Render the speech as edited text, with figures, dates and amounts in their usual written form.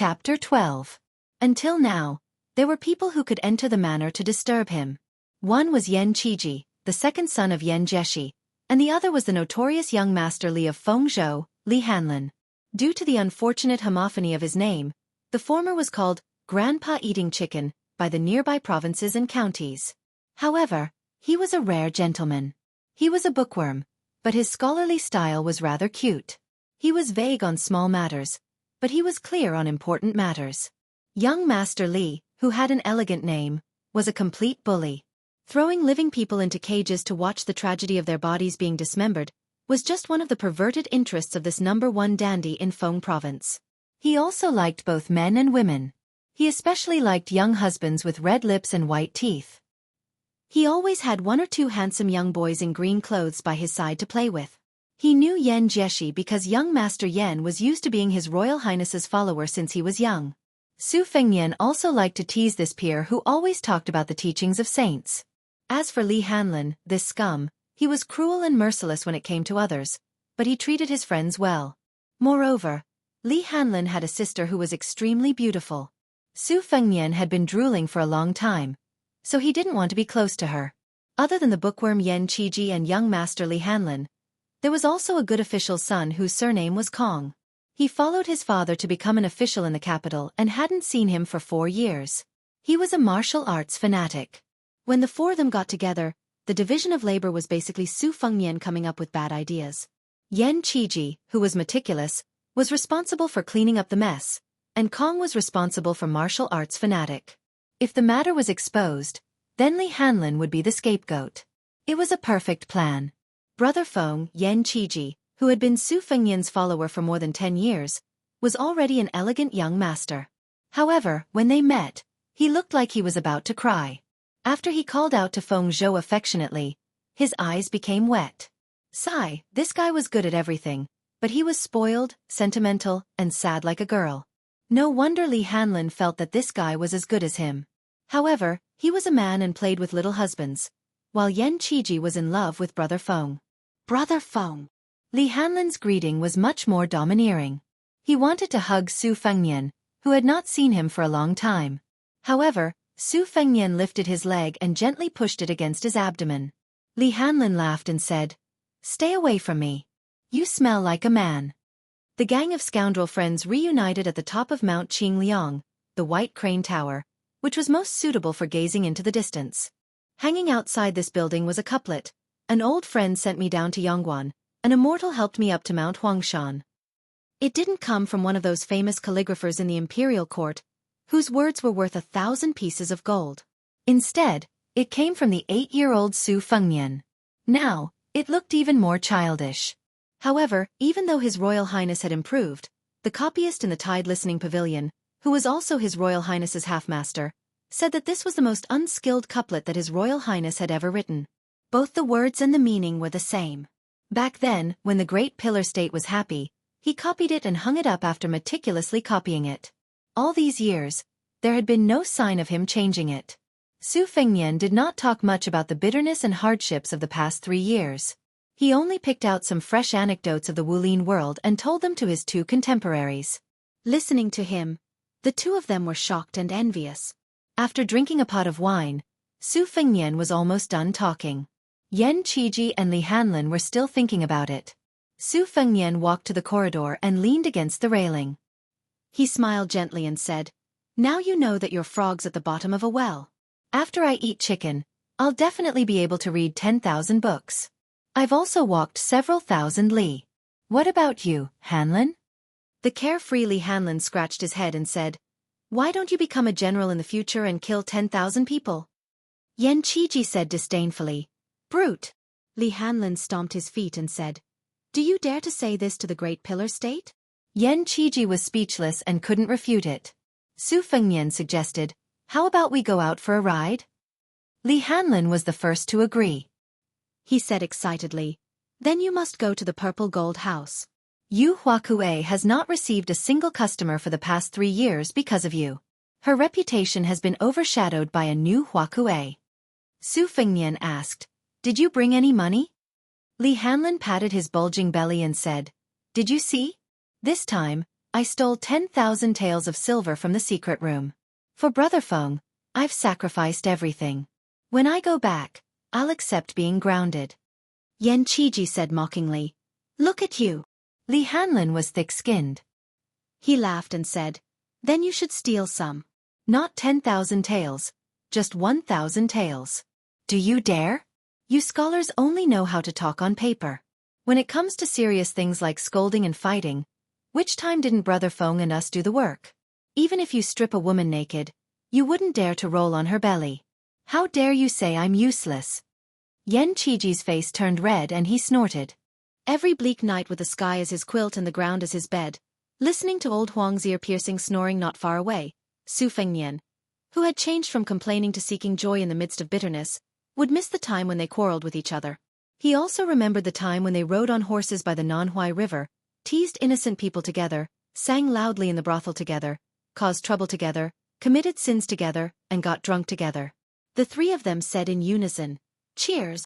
Chapter 12. Until now, there were people who could enter the manor to disturb him. One was Yan Qiji, the second son of Yan Jieshi, and the other was the notorious young master Li of Fengzhou, Li Hanlin. Due to the unfortunate homophony of his name, the former was called Grandpa Eating Chicken by the nearby provinces and counties. However, he was a rare gentleman. He was a bookworm, but his scholarly style was rather cute. He was vague on small matters, but he was clear on important matters. Young Master Li, who had an elegant name, was a complete bully. Throwing living people into cages to watch the tragedy of their bodies being dismembered was just one of the perverted interests of this #1 dandy in Feng province. He also liked both men and women. He especially liked young husbands with red lips and white teeth. He always had one or two handsome young boys in green clothes by his side to play with. He knew Yan Jieshi because young Master Yan was used to being His Royal Highness's follower since he was young. Su Fengnian also liked to tease this peer who always talked about the teachings of saints. As for Li Hanlin, this scum, he was cruel and merciless when it came to others, but he treated his friends well. Moreover, Li Hanlin had a sister who was extremely beautiful. Su Fengnian had been drooling for a long time, so he didn't want to be close to her. Other than the bookworm Yan Qiji and young Master Li Hanlin, there was also a good official's son whose surname was Kong. He followed his father to become an official in the capital and hadn't seen him for 4 years. He was a martial arts fanatic. When the four of them got together, the division of labor was basically Su Fengnian coming up with bad ideas. Yan Qiji, who was meticulous, was responsible for cleaning up the mess, and Kong was responsible for martial arts fanatic. If the matter was exposed, then Li Hanlin would be the scapegoat. It was a perfect plan. Brother Feng, Yan Qiji, who had been Su Fengnian's follower for more than 10 years, was already an elegant young master. However, when they met, he looked like he was about to cry. After he called out to Feng Zhou affectionately, his eyes became wet. Sigh, this guy was good at everything, but he was spoiled, sentimental, and sad like a girl. No wonder Li Hanlin felt that this guy was as good as him. However, he was a man and played with little husbands, while Yan Qiji was in love with Brother Feng. Brother Feng. Li Hanlin's greeting was much more domineering. He wanted to hug Su Fengnian, who had not seen him for a long time. However, Su Fengnian lifted his leg and gently pushed it against his abdomen. Li Hanlin laughed and said, "Stay away from me. You smell like a man." The gang of scoundrel friends reunited at the top of Mount Qingliang, the White Crane Tower, which was most suitable for gazing into the distance. Hanging outside this building was a couplet: "An old friend sent me down to Yongguan, an immortal helped me up to Mount Huangshan." It didn't come from one of those famous calligraphers in the imperial court, whose words were worth 1,000 pieces of gold. Instead, it came from the 8-year-old Su Fengnian. Now, it looked even more childish. However, even though His Royal Highness had improved, the copyist in the Tide Listening Pavilion, who was also His Royal Highness's half-master, said that this was the most unskilled couplet that His Royal Highness had ever written. Both the words and the meaning were the same. Back then, when the Great Pillar State was happy, he copied it and hung it up after meticulously copying it. All these years, there had been no sign of him changing it. Su Fengnian did not talk much about the bitterness and hardships of the past 3 years. He only picked out some fresh anecdotes of the Wulin world and told them to his 2 contemporaries. Listening to him, the 2 of them were shocked and envious. After drinking a pot of wine, Su Fengnian was almost done talking. Yan Qiji and Li Hanlin were still thinking about it. Su Fengnian walked to the corridor and leaned against the railing. He smiled gently and said, "Now you know that you're frogs at the bottom of a well. After I eat chicken, I'll definitely be able to read 10,000 books. I've also walked several thousand li. What about you, Hanlin?" The carefree Li Hanlin scratched his head and said, "Why don't you become a general in the future and kill 10,000 people?" Yan Qiji said disdainfully, "Brute." Li Hanlin stomped his feet and said, "Do you dare to say this to the Great Pillar State?" Yan Qiji was speechless and couldn't refute it. Su Fengnian suggested, "How about we go out for a ride?" Li Hanlin was the first to agree. He said excitedly, "Then you must go to the Purple Gold House. Yu Huakue has not received a single customer for the past 3 years because of you. Her reputation has been overshadowed by a new Huakue." Su Fengnian asked, "Did you bring any money?" Li Hanlin patted his bulging belly and said, "Did you see? This time, I stole 10,000 taels of silver from the secret room. For Brother Feng, I've sacrificed everything. When I go back, I'll accept being grounded. Yan Qiji said mockingly. Look at you. Li Hanlin was thick-skinned. He laughed and said, then you should steal some. Not 10,000 taels, just 1,000 taels. Do you dare? You scholars only know how to talk on paper. When it comes to serious things like scolding and fighting, which time didn't Brother Feng and us do the work? Even if you strip a woman naked, you wouldn't dare to roll on her belly. How dare you say I'm useless? Yan Qiji's face turned red and he snorted. Every bleak night with the sky as his quilt and the ground as his bed, listening to old Huang's ear-piercing snoring not far away, Su Fengnian, who had changed from complaining to seeking joy in the midst of bitterness, would miss the time when they quarreled with each other. He also remembered the time when they rode on horses by the Nanhuai River, teased innocent people together, sang loudly in the brothel together, caused trouble together, committed sins together, and got drunk together. The three of them said in unison, "Cheers."